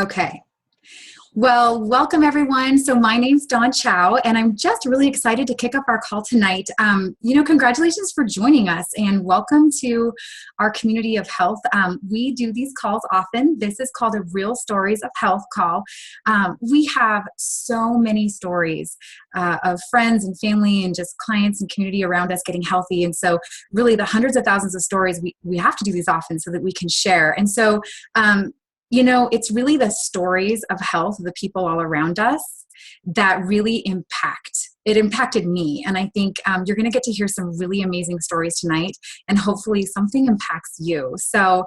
Okay. Well, welcome everyone. So my name's Dawn Chow, and I'm just really excited to kick off our call tonight. Congratulations for joining us, and welcome to our community of health. We do these calls often. This is called a Real Stories of Health call. We have so many stories of friends and family and just clients and community around us getting healthy. And so really the hundreds of thousands of stories, we have to do these often so that we can share. And so, it's really the stories of health, the people all around us that really impacted me. And I think you're going to get to hear some really amazing stories tonight, and hopefully something impacts you. So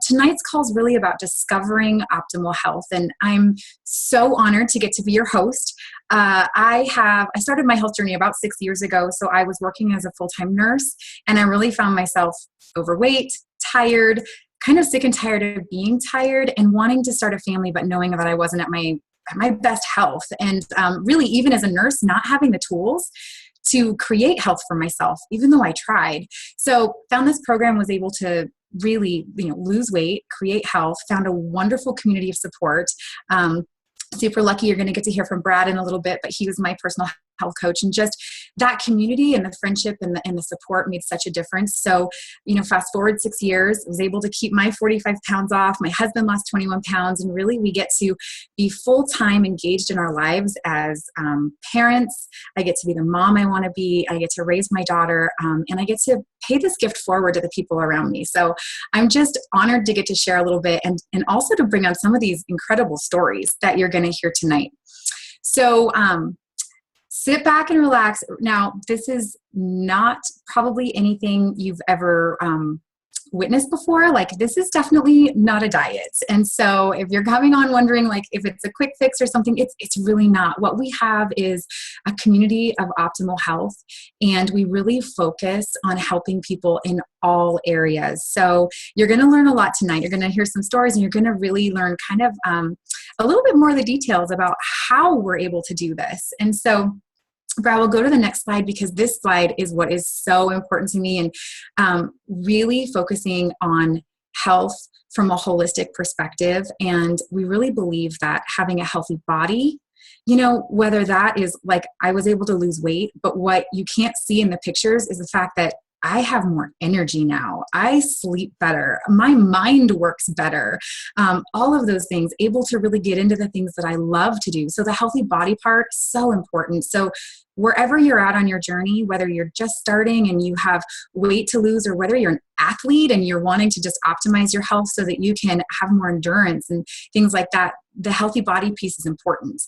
tonight's call is really about discovering optimal health. And I'm so honored to get to be your host. I started my health journey about 6 years ago. So I was working as a full-time nurse, and I really found myself overweight, tired, kind of sick and tired of being tired and wanting to start a family, but knowing that I wasn't at my best health. And really, even as a nurse, not having the tools to create health for myself, even though I tried. So found this program, was able to really, lose weight, create health, found a wonderful community of support. Super lucky. You're going to get to hear from Brad in a little bit, but he was my personal health coach, and just that community and the friendship and the support made such a difference. So, fast forward 6 years, I was able to keep my 45 pounds off. My husband lost 21 pounds, and really we get to be full-time engaged in our lives as parents. I get to be the mom I want to be. I get to raise my daughter, and I get to pay this gift forward to the people around me. So I'm just honored to get to share a little bit and also to bring on some of these incredible stories that you're going to hear tonight. So, sit back and relax. Now, this is not probably anything you've ever witnessed before. Like, this is definitely not a diet. And so if you're coming on wondering like if it's a quick fix or something, it's really not. What we have is a community of optimal health, and we really focus on helping people in all areas. So you're going to learn a lot tonight. You're going to hear some stories, and you're going to really learn kind of a little bit more of the details about how we're able to do this. And so Brad, we'll go to the next slide, because this slide is what is so important to me, and really focusing on health from a holistic perspective. And we really believe that having a healthy body, whether that is like I was able to lose weight, but what you can't see in the pictures is the fact that I have more energy now. I sleep better. My mind works better. All of those things, able to really get into the things that I love to do. So the healthy body part, so important. So wherever you're at on your journey, whether you're just starting and you have weight to lose, or whether you're an athlete and you're wanting to just optimize your health so that you can have more endurance and things like that, the healthy body piece is important.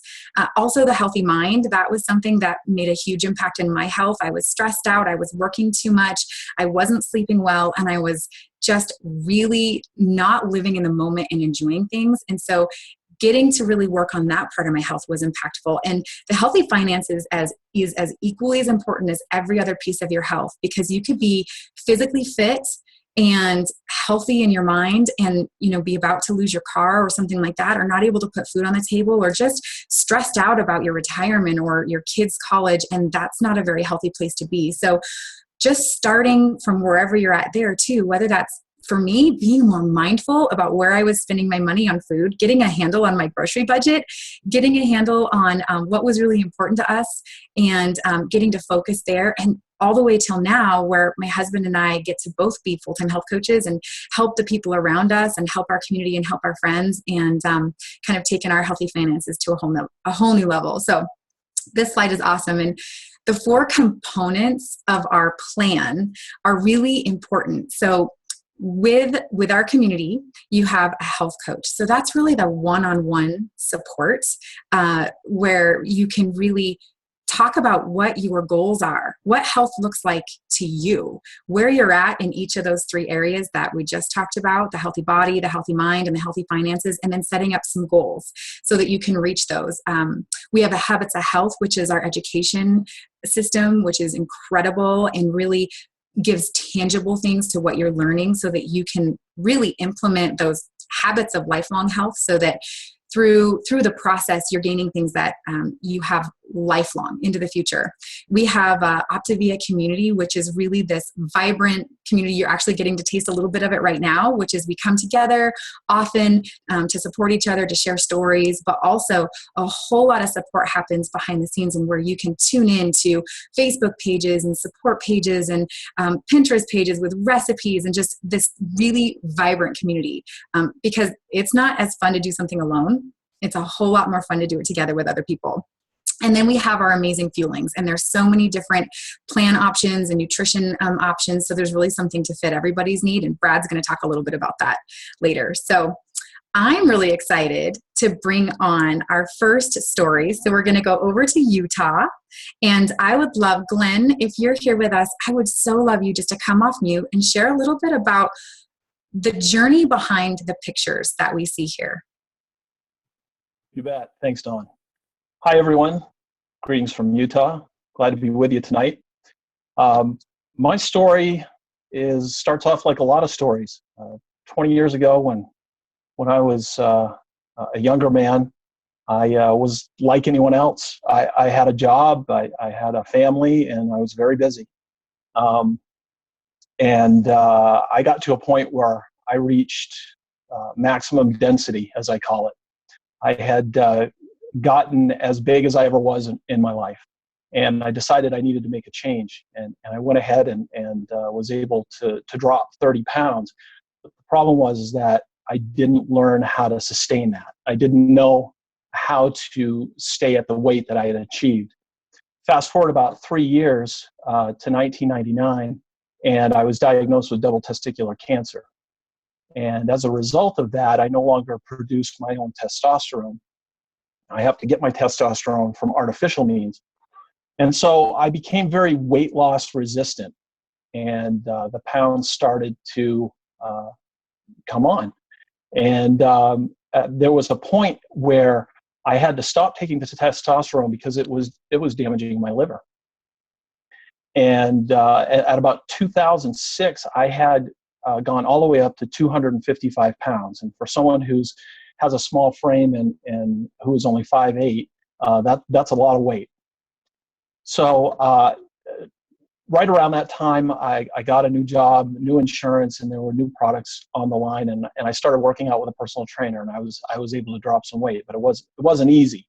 Also, the healthy mind, that was something that made a huge impact in my health. I was stressed out. I was working too much. I wasn't sleeping well. And I was just really not living in the moment and enjoying things. And so getting to really work on that part of my health was impactful. And the healthy finances is as equally as important as every other piece of your health, because you could be physically fit and healthy in your mind and, be about to lose your car or something like that, or not able to put food on the table, or just stressed out about your retirement or your kids' college. And that's not a very healthy place to be. So just starting from wherever you're at there too, whether that's, for me, being more mindful about where I was spending my money on food, getting a handle on my grocery budget, getting a handle on what was really important to us, and getting to focus there. And all the way till now, where my husband and I get to both be full-time health coaches and help the people around us and help our community and help our friends, and kind of taking our healthy finances to a whole new level. So this slide is awesome. And the 4 components of our plan are really important. So with our community, you have a health coach. So that's really the one-on-one support where you can really talk about what your goals are, what health looks like to you, where you're at in each of those 3 areas that we just talked about, the healthy body, the healthy mind, and the healthy finances, and then setting up some goals so that you can reach those. We have a Habits of Health, which is our education system, which is incredible and really gives tangible things to what you're learning so that you can really implement those habits of lifelong health, so that through the process, you're gaining things that you have lifelong into the future. We have Optavia Community, which is really this vibrant community. You're actually getting to taste a little bit of it right now, which is we come together often to support each other, to share stories, but also a whole lot of support happens behind the scenes, and where you can tune in to Facebook pages and support pages and Pinterest pages with recipes, and just this really vibrant community, because it's not as fun to do something alone. It's a whole lot more fun to do it together with other people. And then we have our amazing fuelings, and there's so many different plan options and nutrition options. So there's really something to fit everybody's need. And Brad's going to talk a little bit about that later. So I'm really excited to bring on our first story. So we're going to go over to Utah, and I would love, Glenn, if you're here with us, I would so love you just to come off mute and share a little bit about the journey behind the pictures that we see here. You bet. Thanks, Dawn. Hi, everyone. Greetings from Utah. Glad to be with you tonight. My story starts off like a lot of stories. 20 years ago, when I was a younger man, I was like anyone else. I had a job, I had a family, and I was very busy. I got to a point where I reached maximum density, as I call it. I had gotten as big as I ever was in my life. And I decided I needed to make a change. And I went ahead and was able to drop 30 pounds. But the problem was that I didn't learn how to sustain that. I didn't know how to stay at the weight that I had achieved. Fast forward about 3 years to 1999, and I was diagnosed with double testicular cancer. And as a result of that, I no longer produce my own testosterone. I have to get my testosterone from artificial means. And so I became very weight loss resistant, and the pounds started to come on. And there was a point where I had to stop taking the testosterone because it was damaging my liver. And at about 2006, I had gone all the way up to 255 pounds. And for someone has a small frame and who is only 5'8", that's a lot of weight. So right around that time, I got a new job, new insurance, and there were new products on the line. And I started working out with a personal trainer, and I was able to drop some weight, but it wasn't easy.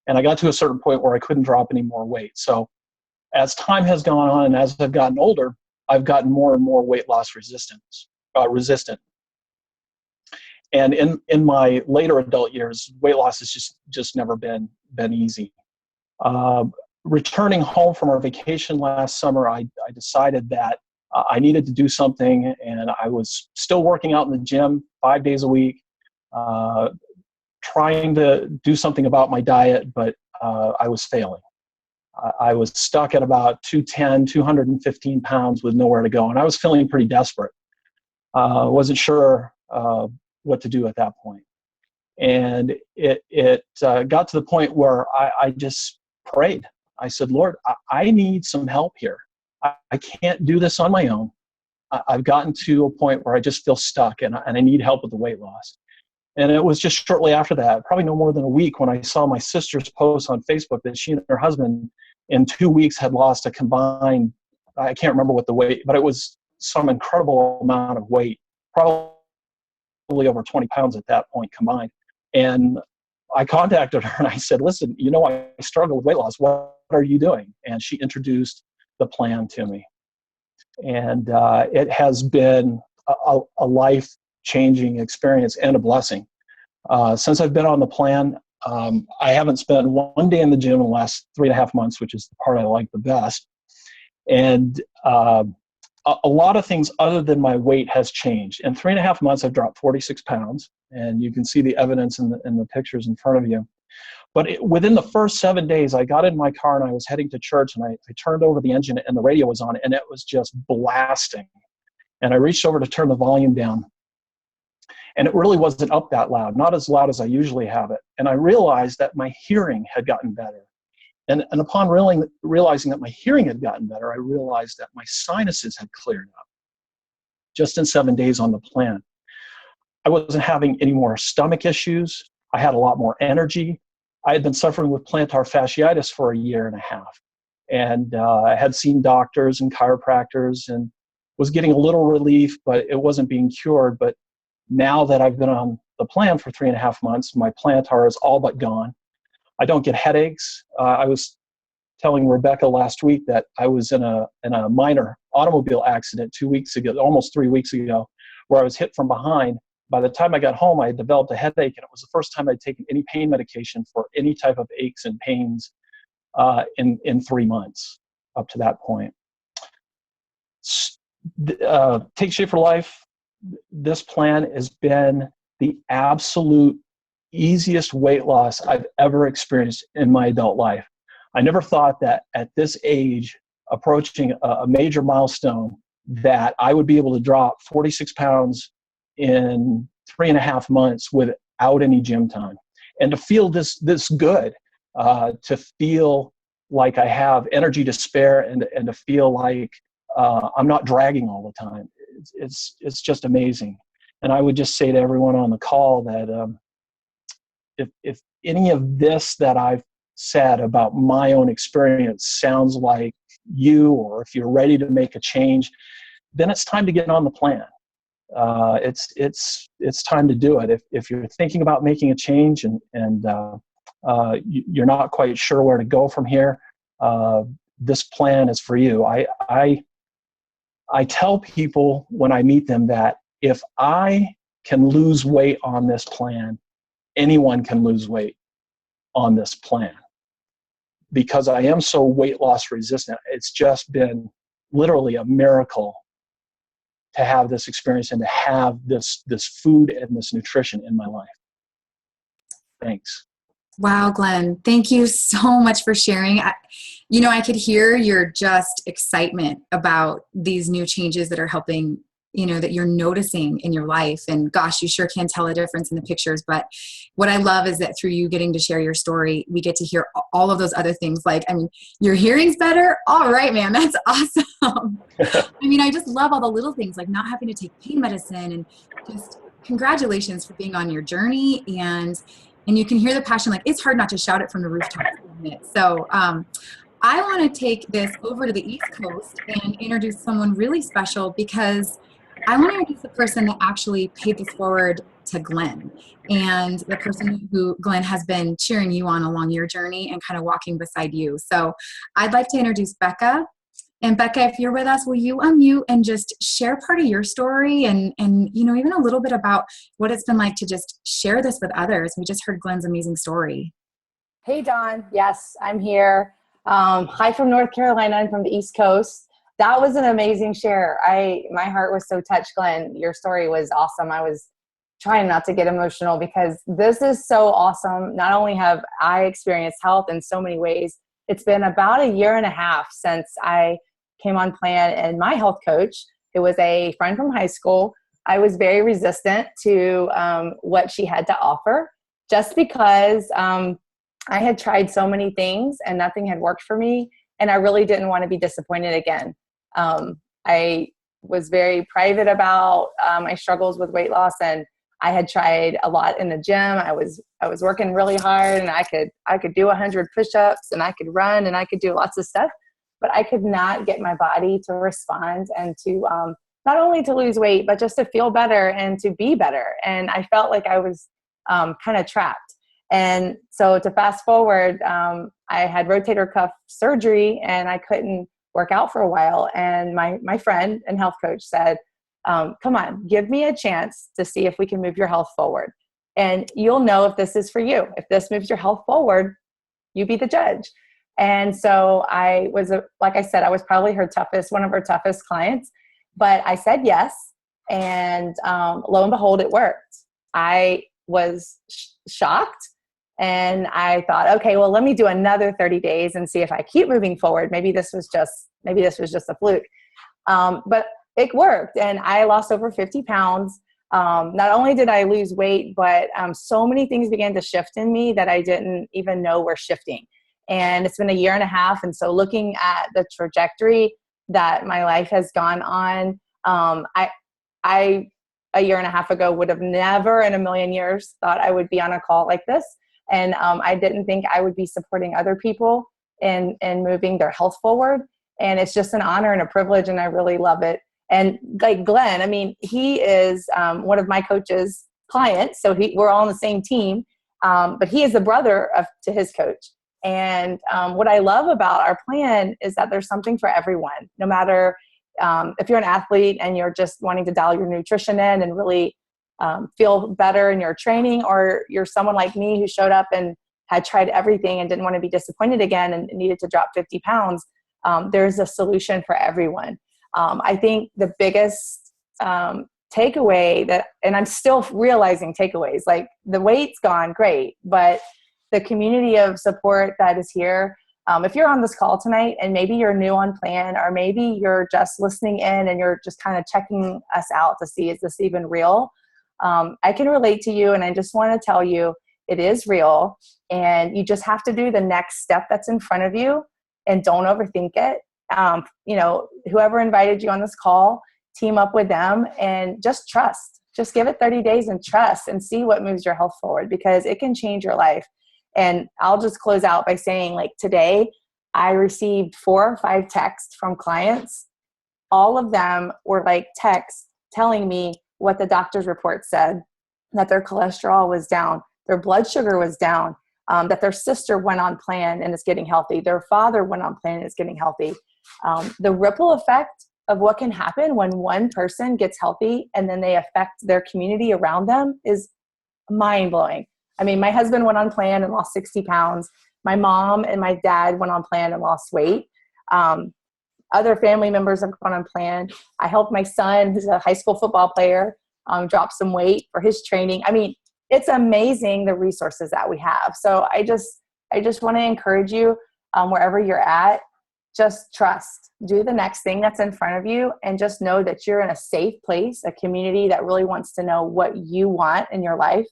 And I got to a certain point where I couldn't drop any more weight. So as time has gone on, and as I've gotten older, I've gotten more and more weight loss resistant. And in my later adult years, weight loss has just never been easy. Returning home from our vacation last summer, I decided that I needed to do something, and I was still working out in the gym 5 days a week, trying to do something about my diet, but I was failing. I was stuck at about 215 pounds with nowhere to go, and I was feeling pretty desperate. Wasn't sure what to do at that point. And it got to the point where I just prayed. I said, Lord, I need some help here. I can't do this on my own. I've gotten to a point where I just feel stuck, and I need help with the weight loss. And it was just shortly after that, probably no more than a week, when I saw my sister's post on Facebook that she and her husband in 2 weeks had lost a combined, I can't remember what the weight, but it was some incredible amount of weight, probably over 20 pounds at that point combined. And I contacted her and I said, listen, I struggle with weight loss. What are you doing? And she introduced the plan to me. And it has been a life-changing experience and a blessing. Since I've been on the plan, I haven't spent one day in the gym in the last 3.5 months, which is the part I like the best. And a lot of things other than my weight has changed. In 3.5 months, I've dropped 46 pounds, and you can see the evidence in the pictures in front of you. But within the first 7 days, I got in my car and I was heading to church, and I turned over the engine and the radio was on, and it was just blasting. And I reached over to turn the volume down, and it really wasn't up that loud, not as loud as I usually have it. And I realized that my hearing had gotten better. And upon realizing that my hearing had gotten better, I realized that my sinuses had cleared up just in 7 days on the plan. I wasn't having any more stomach issues. I had a lot more energy. I had been suffering with plantar fasciitis for a year and a half. And I had seen doctors and chiropractors and was getting a little relief, but it wasn't being cured. But now that I've been on the plan for 3.5 months, my plantar is all but gone. I don't get headaches. I was telling Rebecca last week that I was in a minor automobile accident 2 weeks ago, almost 3 weeks ago, where I was hit from behind. By the time I got home, I had developed a headache, and it was the first time I'd taken any pain medication for any type of aches and pains in 3 months up to that point. Take Shape for Life, this plan has been the absolute easiest weight loss I've ever experienced in my adult life. I never thought that at this age, approaching a major milestone, that I would be able to drop 46 pounds in 3.5 months without any gym time. And to feel this good, to feel like I have energy to spare, and to feel like I'm not dragging all the time. It's just amazing. And I would just say to everyone on the call that if any of this that I've said about my own experience sounds like you, or if you're ready to make a change, then it's time to get on the plan. It's time to do it. If you're thinking about making a change and you're not quite sure where to go from here, this plan is for you. I tell people when I meet them that if I can lose weight on this plan, anyone can lose weight on this plan. Because I am so weight loss resistant, it's just been literally a miracle to have this experience and to have this food and this nutrition in my life. Thanks. Wow, Glenn, thank you so much for sharing. I could hear your just excitement about these new changes that are helping, that you're noticing in your life. And gosh, you sure can tell a difference in the pictures. But what I love is that through you getting to share your story, we get to hear all of those other things. Like, your hearing's better. All right, man, that's awesome. I just love all the little things, like not having to take pain medicine, and just congratulations for being on your journey. And you can hear the passion. Like, it's hard not to shout it from the rooftops, isn't it? So I want to take this over to the East Coast and introduce someone really special, because I want to introduce the person that actually paid this forward to Glenn, and the person who Glenn has been cheering you on along your journey and kind of walking beside you. So I'd like to introduce Becca. And Becca, if you're with us, will you unmute and just share part of your story and even a little bit about what it's been like to just share this with others? We just heard Glenn's amazing story. Hey, Dawn. Yes, I'm here. Hi from North Carolina. I'm from the East Coast. That was an amazing share. My heart was so touched, Glenn. Your story was awesome. I was trying not to get emotional because this is so awesome. Not only have I experienced health in so many ways, it's been about 1.5 years since I came on plan, and my health coach, who was a friend from high school, I was very resistant to what she had to offer, just because I had tried so many things and nothing had worked for me, and I really didn't want to be disappointed again. I was very private about my struggles with weight loss, and I had tried a lot in the gym. I was working really hard, and I could do 100 push-ups, and I could run, and I could do lots of stuff, but I could not get my body to respond and to not only to lose weight, but just to feel better and to be better. And I felt like I was kind of trapped. And so to fast forward, I had rotator cuff surgery, and I couldn't work out for a while. And my friend and health coach said, come on, give me a chance to see if we can move your health forward. And you'll know if this is for you. If this moves your health forward, you be the judge. And so I was, like I said, I was probably one of her toughest clients, but I said yes. And lo and behold, it worked. I was shocked. And I thought, okay, well, let me do another 30 days and see if I keep moving forward. Maybe this was just a fluke. But it worked. And I lost over 50 pounds. Not only did I lose weight, but so many things began to shift in me that I didn't even know were shifting. And it's been 1.5 years. And so looking at the trajectory that my life has gone on, I 1.5 years ago would have never in a million years thought I would be on a call like this. And I didn't think I would be supporting other people in moving their health forward. And it's just an honor and a privilege, and I really love it. And like Glenn, I mean, he is one of my coach's clients, so we're all on the same team, but he is the brother to his coach. And what I love about our plan is that there's something for everyone, no matter if you're an athlete and you're just wanting to dial your nutrition in and really feel better in your training, or you're someone like me who showed up and had tried everything and didn't want to be disappointed again and needed to drop 50 pounds. There's a solution for everyone. I think the biggest takeaway and I'm still realizing takeaways, like the weight's gone, great, but the community of support that is here. If you're on this call tonight and maybe you're new on plan, or maybe you're just listening in and you're just kind of checking us out to see, is this even real? I can relate to you, and I just want to tell you it is real, and you just have to do the next step that's in front of you and don't overthink it. Whoever invited you on this call, team up with them and just trust. Just give it 30 days and trust and see what moves your health forward, because it can change your life. And I'll just close out by saying, like, today I received 4 or 5 texts from clients. All of them were like texts telling me what the doctor's report said, that their cholesterol was down, their blood sugar was down, that their sister went on plan and is getting healthy, their father went on plan and is getting healthy. The ripple effect of what can happen when one person gets healthy and then they affect their community around them is mind-blowing. I mean, my husband went on plan and lost 60 pounds. My mom and my dad went on plan and lost weight. Other family members have gone on plan. I helped my son, who's a high school football player, drop some weight for his training. I mean, it's amazing the resources that we have. So I just want to encourage you, wherever you're at, just trust. Do the next thing that's in front of you, and just know that you're in a safe place, a community that really wants to know what you want in your life.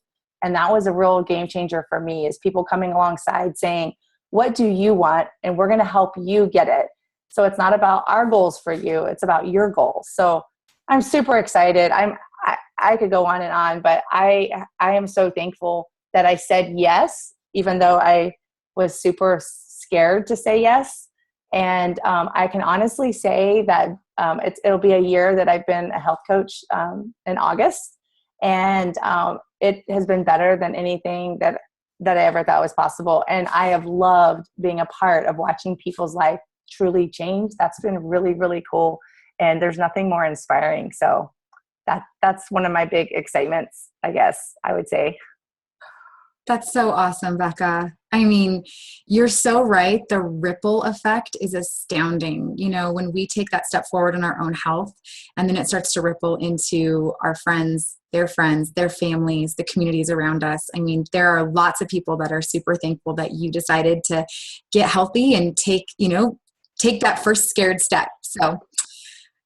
And that was a real game changer for me, is people coming alongside saying, what do you want? And we're going to help you get it. So it's not about our goals for you. It's about your goals. So I'm super excited. I could go on and on, but I am so thankful that I said yes, even though I was super scared to say yes. And I can honestly say that it'll be a year that I've been a health coach in August. And it has been better than anything that I ever thought was possible. And I have loved being a part of watching people's life truly change. That's been really, really cool. And there's nothing more inspiring. So that's one of my big excitements, I guess I would say. That's so awesome, Becca. I mean, you're so right. The ripple effect is astounding. You know, when we take that step forward in our own health, and then it starts to ripple into our friends, their families, the communities around us. I mean, there are lots of people that are super thankful that you decided to get healthy and take that first scared step. So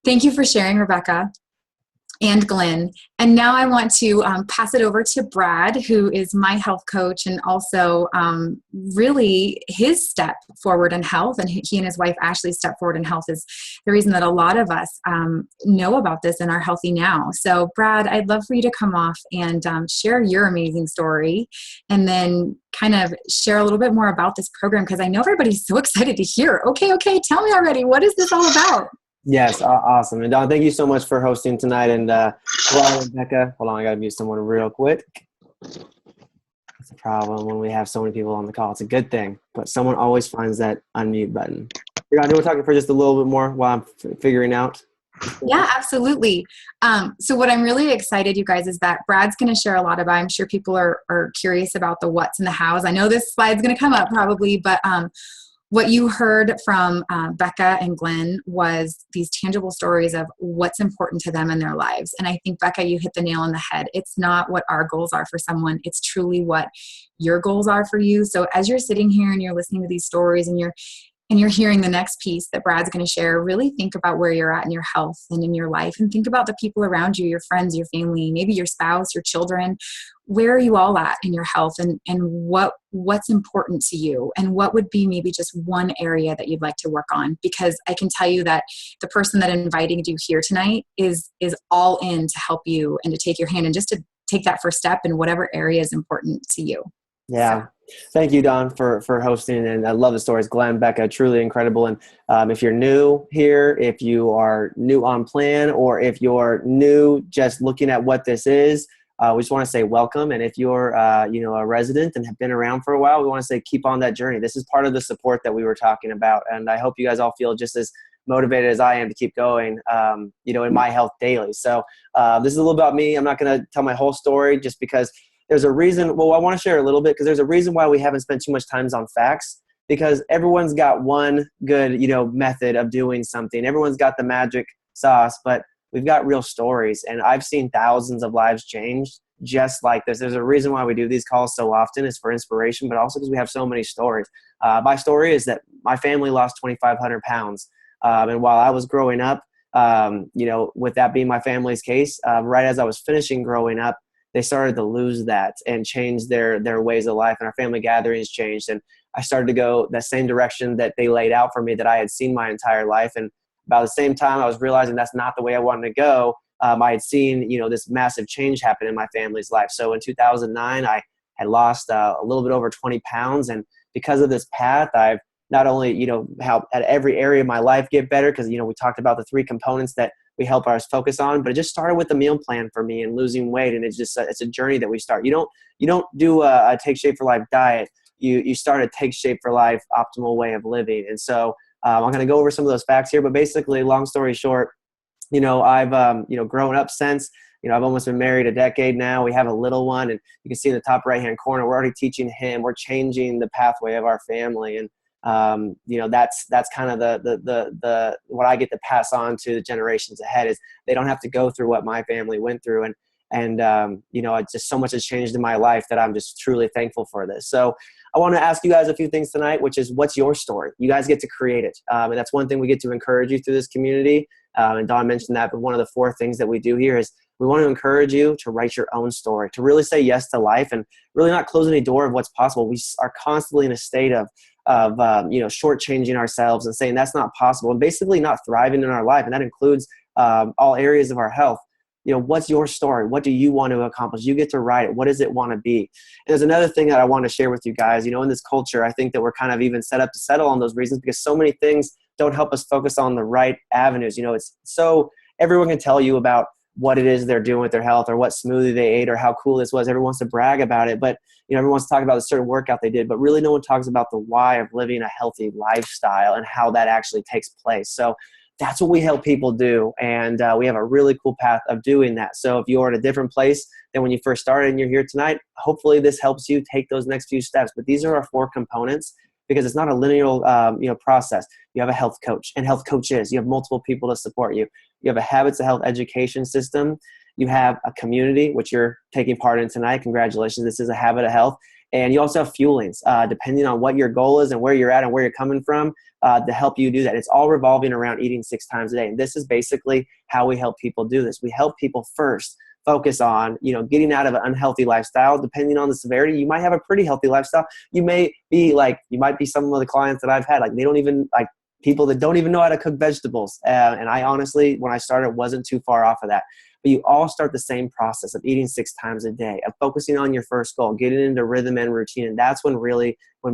thank you for sharing, Rebecca and Glenn. And now I want to pass it over to Brad, who is my health coach, and also really his step forward in health. And he and his wife Ashley's step forward in health is the reason that a lot of us know about this and are healthy now. So Brad, I'd love for you to come off and share your amazing story, and then kind of share a little bit more about this program, because I know everybody's so excited to hear. Okay, tell me already. What is this all about? Yes, awesome. And Don, thank you so much for hosting tonight. And hello, Rebecca. Hold on, I got to mute someone real quick. That's a problem when we have so many people on the call. It's a good thing, but someone always finds that unmute button. You want to talk for just a little bit more while I'm figuring out? Yeah, absolutely. So what I'm really excited, you guys, is that Brad's going to share a lot about. I'm sure people are curious about the what's and the hows. I know this slide's going to come up probably, but what you heard from Becca and Glenn was these tangible stories of what's important to them in their lives. And I think, Becca, you hit the nail on the head. It's not what our goals are for someone. It's truly what your goals are for you. So as you're sitting here and you're listening to these stories and you're hearing the next piece that Brad's going to share, really think about where you're at in your health and in your life, and think about the people around you, your friends, your family, maybe your spouse, your children. Where are you all at in your health, and what's important to you, and what would be maybe just one area that you'd like to work on? Because I can tell you that the person that invited you here tonight is all in to help you and to take your hand and just to take that first step in whatever area is important to you. Yeah. Thank you, Don, for hosting, and I love the stories. Glenn, Becca, truly incredible. And if you're new here, if you are new on plan, or if you're new just looking at what this is, we just want to say welcome. And if you're a resident and have been around for a while, we want to say keep on that journey. This is part of the support that we were talking about, and I hope you guys all feel just as motivated as I am to keep going, in my health daily. So this is a little about me. I'm not going to tell my whole story just because there's a reason. Well, I want to share a little bit because there's a reason why we haven't spent too much time on facts, because everyone's got one good, method of doing something. Everyone's got the magic sauce, but we've got real stories, and I've seen thousands of lives changed just like this. There's a reason why we do these calls so often. It's for inspiration, but also because we have so many stories. My story is that my family lost 2,500 pounds. And while I was growing up, with that being my family's case, right as I was finishing growing up, they started to lose that and change their ways of life, and our family gatherings changed. And I started to go the same direction that they laid out for me that I had seen my entire life. And about the same time I was realizing that's not the way I wanted to go, I had seen, this massive change happen in my family's life. So in 2009, I had lost a little bit over 20 pounds. And because of this path, I've not only, helped at every area of my life get better, because, we talked about the 3 components that we help us focus on, but it just started with the meal plan for me and losing weight. And it's just, it's a journey that we start. You don't do a Take Shape for Life diet. You start a Take Shape for Life optimal way of living. And so I'm going to go over some of those facts here, but basically, long story short, I've, grown up since, I've almost been married a decade now. We have a little one, and you can see in the top right-hand corner, we're already teaching him, we're changing the pathway of our family. And, that's kind of the what I get to pass on to the generations ahead, is they don't have to go through what my family went through. And it's just so much has changed in my life that I'm just truly thankful for this. So I want to ask you guys a few things tonight, which is, what's your story? You guys get to create it. And that's one thing we get to encourage you through this community. And Don mentioned that, but one of the 4 things that we do here is we want to encourage you to write your own story, to really say yes to life and really not close any door of what's possible. We are constantly in a state of shortchanging ourselves and saying that's not possible, and basically not thriving in our life. And that includes all areas of our health. What's your story? What do you want to accomplish? You get to write it. What does it want to be? And there's another thing that I want to share with you guys. In this culture, I think that we're kind of even set up to settle on those reasons, because so many things don't help us focus on the right avenues. It's so everyone can tell you about what it is they're doing with their health, or what smoothie they ate, or how cool this was. Everyone wants to brag about it, but everyone wants to talk about a certain workout they did, but really no one talks about the why of living a healthy lifestyle and how that actually takes place. So that's what we help people do, and we have a really cool path of doing that. So if you're in a different place than when you first started and you're here tonight, hopefully this helps you take those next few steps. But these are our 4 components, because it's not a linear process. You have a health coach and health coaches. You have multiple people to support you. You have a habits of health education system. You have a community, which you're taking part in tonight. Congratulations. This is a habit of health. And you also have fuelings, depending on what your goal is and where you're at and where you're coming from, to help you do that. It's all revolving around eating 6 times a day. And this is basically how we help people do this. We help people first focus on, getting out of an unhealthy lifestyle. Depending on the severity, you might have a pretty healthy lifestyle. You might be some of the clients that I've had, they don't even people that don't even know how to cook vegetables. And I honestly, when I started, wasn't too far off of that. But you all start the same process of eating 6 times a day, of focusing on your first goal, getting into rhythm and routine. And that's when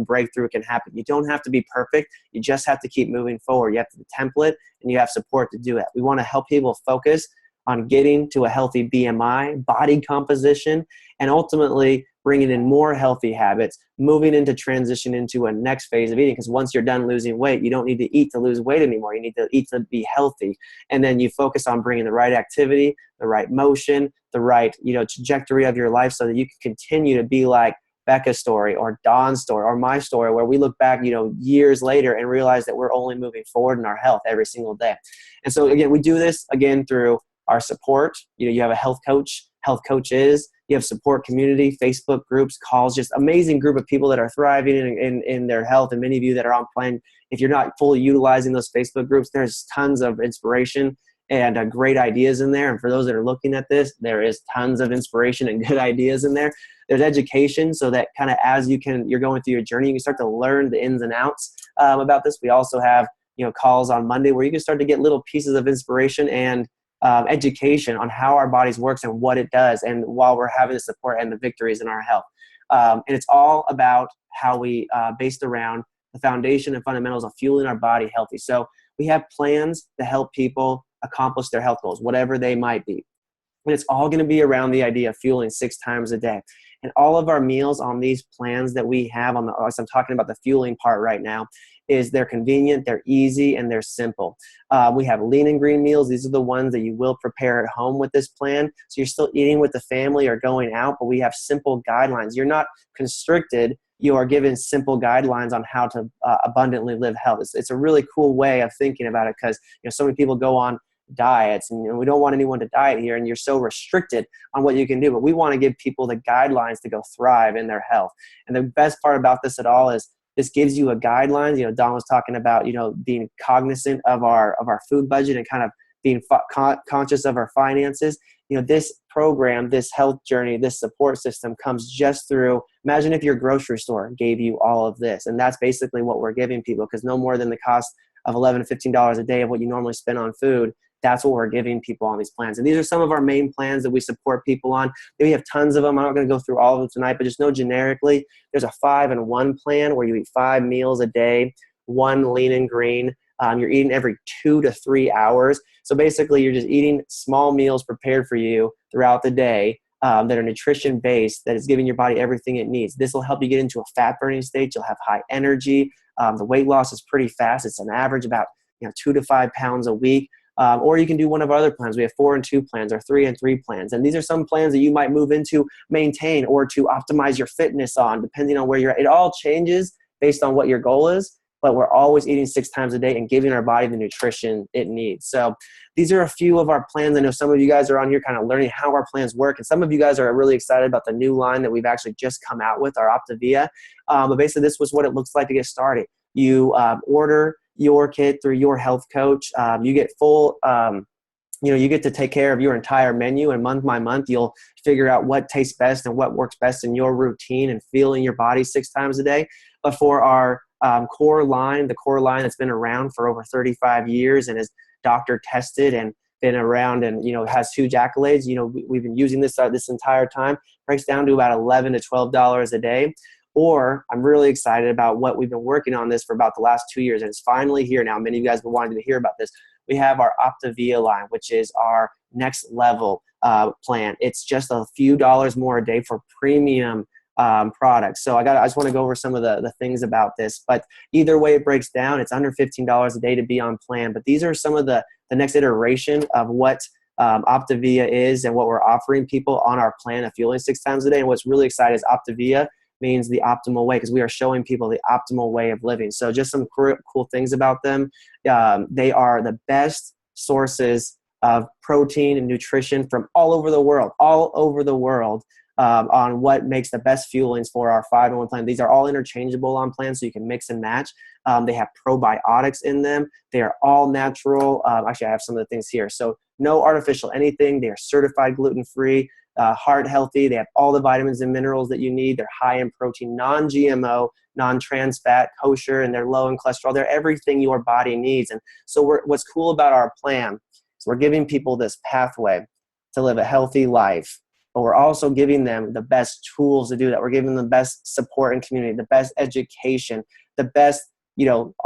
breakthrough can happen. You don't have to be perfect. You just have to keep moving forward. You have the template, and you have support to do it. We want to help people focus on getting to a healthy BMI, body composition, and ultimately bringing in more healthy habits, moving into transition into a next phase of eating. Because once you're done losing weight, you don't need to eat to lose weight anymore. You need to eat to be healthy. And then you focus on bringing the right activity, the right motion, the right trajectory of your life, so that you can continue to be like Becca's story or Don's story or my story, where we look back, years later and realize that we're only moving forward in our health every single day. And so again, we do this again through our support. You have a health coach, health coaches, you have support community, Facebook groups, calls, just amazing group of people that are thriving in their health. And many of you that are on plan, if you're not fully utilizing those Facebook groups, there's tons of inspiration and great ideas in there. And for those that are looking at this, there is tons of inspiration and good ideas in there. There's education, so that kind of as you're going through your journey, you can start to learn the ins and outs about this. We also have calls on Monday where you can start to get little pieces of inspiration and education on how our bodies works and what it does, and while we're having the support and the victories in our health. And it's all about how we based around the foundation and fundamentals of fueling our body healthy. So we have plans to help people accomplish their health goals, whatever they might be. And it's all going to be around the idea of fueling 6 times a day. And all of our meals on these plans that we have as I'm talking about the fueling part right now, is they're convenient, they're easy, and they're simple. We have lean and green meals. These are the ones that you will prepare at home with this plan. So you're still eating with the family or going out, but we have simple guidelines. You're not constricted. You are given simple guidelines on how to abundantly live health. It's a really cool way of thinking about it, because so many people go on diets, and we don't want anyone to diet here, and you're so restricted on what you can do, but we want to give people the guidelines to go thrive in their health. And the best part about this at all is this gives you a guidelines. Don was talking about being cognizant of our food budget and kind of being conscious of our finances. This program, this health journey, this support system comes just through. Imagine if your grocery store gave you all of this, and that's basically what we're giving people, because no more than the cost of $11 to $15 a day of what you normally spend on food. That's what we're giving people on these plans. And these are some of our main plans that we support people on. We have tons of them. I'm not going to go through all of them tonight, but just know generically, there's a 5-in-1 plan where you eat 5 meals a day, 1 lean and green. You're eating every 2 to 3 hours. So basically, you're just eating small meals prepared for you throughout the day that are nutrition-based, that is giving your body everything it needs. This will help you get into a fat-burning state. You'll have high energy. The weight loss is pretty fast. It's an average about 2 to 5 pounds a week. Or you can do one of our other plans. We have 4-in-2 plans or 3-in-3 plans. And these are some plans that you might move into, maintain, or to optimize your fitness on, depending on where you're at. It all changes based on what your goal is, but we're always eating 6 times a day and giving our body the nutrition it needs. So these are a few of our plans. I know some of you guys are on here kind of learning how our plans work. And some of you guys are really excited about the new line that we've actually just come out with, our Optavia. But basically, this was what it looks like to get started. You order your kit through your health coach. You get full, you get to take care of your entire menu, and month by month, you'll figure out what tastes best and what works best in your routine and feeling your body 6 times a day. But for our core line, the core line that's been around for over 35 years and is doctor tested and been around and, has huge accolades, we've been using this entire time, breaks down to about $11 to $12 a day. Or I'm really excited about what we've been working on this for about the last 2 years, and it's finally here now. Many of you guys have been wanting to hear about this. We have our Optavia line, which is our next level plan. It's just a few dollars more a day for premium products. So I just want to go over some of the things about this. But either way it breaks down, it's under $15 a day to be on plan. But these are some of the next iteration of what Optavia is and what we're offering people on our plan of fueling 6 times a day. And what's really exciting is Optavia means the optimal way, because we are showing people the optimal way of living. So just some cool things about them. They are the best sources of protein and nutrition from all over the world, on what makes the best fuelings for our 5-in-1 plan. These are all interchangeable on plans, so you can mix and match. They have probiotics in them. They are all natural. Actually, I have some of the things here. So no artificial anything. They are certified gluten-free, heart healthy. They have all the vitamins and minerals that you need. They're high in protein, non-GMO, non-trans fat, kosher, and they're low in cholesterol. They're everything your body needs. And so what's cool about our plan is we're giving people this pathway to live a healthy life, but we're also giving them the best tools to do that. We're giving them the best support and community, the best education, the best,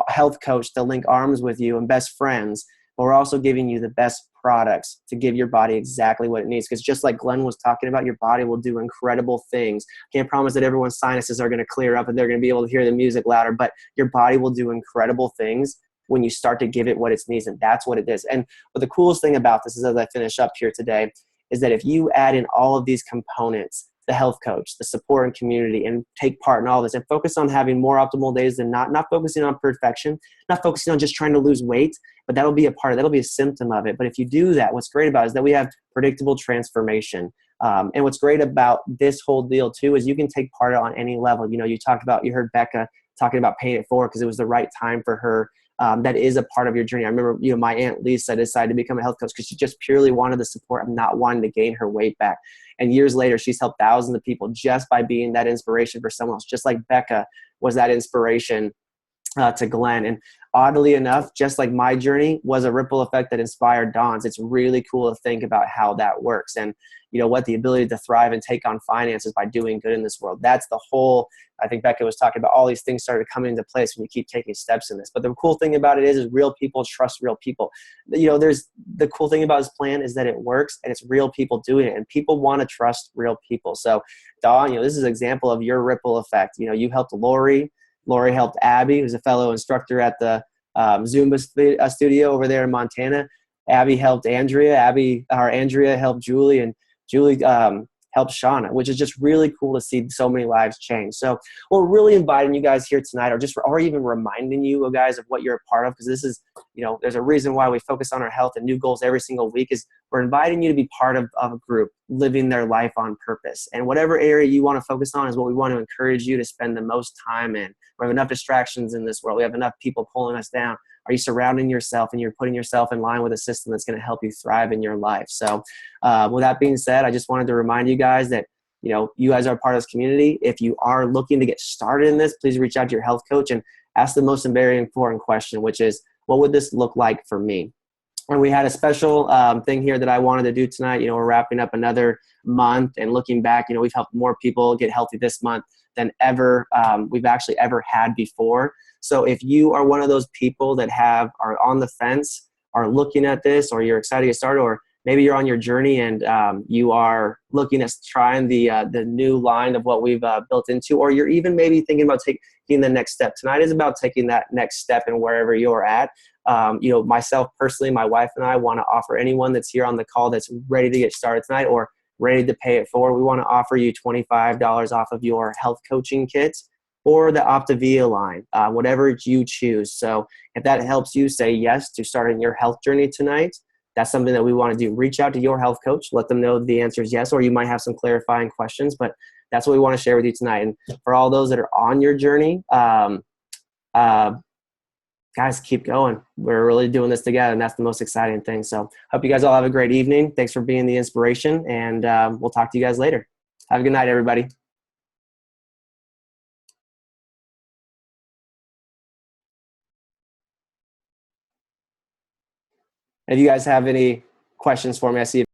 health coach to link arms with you, and best friends. But we're also giving you the best products to give your body exactly what it needs. Because just like Glenn was talking about, your body will do incredible things. Can't promise that everyone's sinuses are going to clear up and they're going to be able to hear the music louder, but your body will do incredible things when you start to give it what it needs. And that's what it is. And but the coolest thing about this is, as I finish up here today, is that if you add in all of these components, the health coach, the support and community, and take part in all this and focus on having more optimal days than not focusing on perfection, not focusing on just trying to lose weight, but that'll be a symptom of it. But if you do that, what's great about it is that we have predictable transformation. And what's great about this whole deal too, is you can take part on any level. You heard Becca talking about paying it forward because it was the right time for her. That is a part of your journey. I remember, my Aunt Lisa decided to become a health coach because she just purely wanted the support of not wanting to gain her weight back. And years later, she's helped thousands of people just by being that inspiration for someone else, just like Becca was that inspiration to Glenn. And oddly enough, just like my journey was a ripple effect that inspired Don's, it's really cool to think about how that works. And you know what, the ability to thrive and take on finances by doing good in this world. That's the whole, I think Becca was talking about, all these things started coming into place when you keep taking steps in this. But the cool thing about it is real people trust real people. You know, there's the cool thing about his plan is that it works and it's real people doing it, and people want to trust real people. So Don, you know, this is an example of your ripple effect. You know, you helped Lori helped Abby, who's a fellow instructor at the Zumba studio over there in Montana. Abby helped Andrea. Andrea helped Julie, and Julie helped Shauna, which is just really cool to see so many lives change. So we're really inviting you guys here tonight, or even reminding you guys of what you're a part of, because this is, you know, there's a reason why we focus on our health and new goals every single week. Is we're inviting you to be part of a group living their life on purpose. And whatever area you want to focus on is what we want to encourage you to spend the most time in. We have enough distractions in this world. We have enough people pulling us down. Are you surrounding yourself and you're putting yourself in line with a system that's going to help you thrive in your life? So with that being said, I just wanted to remind you guys that, you know, you guys are part of this community. If you are looking to get started in this, please reach out to your health coach and ask the most very important question, which is, what would this look like for me? And we had a special thing here that I wanted to do tonight. You know, we're wrapping up another month, and looking back, you know, we've helped more people get healthy this month than ever we've actually ever had before. So if you are one of those people that are on the fence, are looking at this, or you're excited to get started, or maybe you're on your journey and you are looking at trying the new line of what we've built into, or you're even maybe thinking about taking the next step. Tonight is about taking that next step in wherever you're at. You know, myself personally, my wife and I want to offer anyone that's here on the call that's ready to get started tonight or ready to pay it forward. We want to offer you $25 off of your health coaching kit or the OptaVia line, whatever you choose. So if that helps you say yes to starting your health journey tonight, that's something that we want to do. Reach out to your health coach, let them know the answer is yes, or you might have some clarifying questions, but that's what we want to share with you tonight. And for all those that are on your journey, guys, keep going. We're really doing this together, and that's the most exciting thing. So hope you guys all have a great evening. Thanks for being the inspiration, and we'll talk to you guys later. Have a good night, everybody. If you guys have any questions for me, I see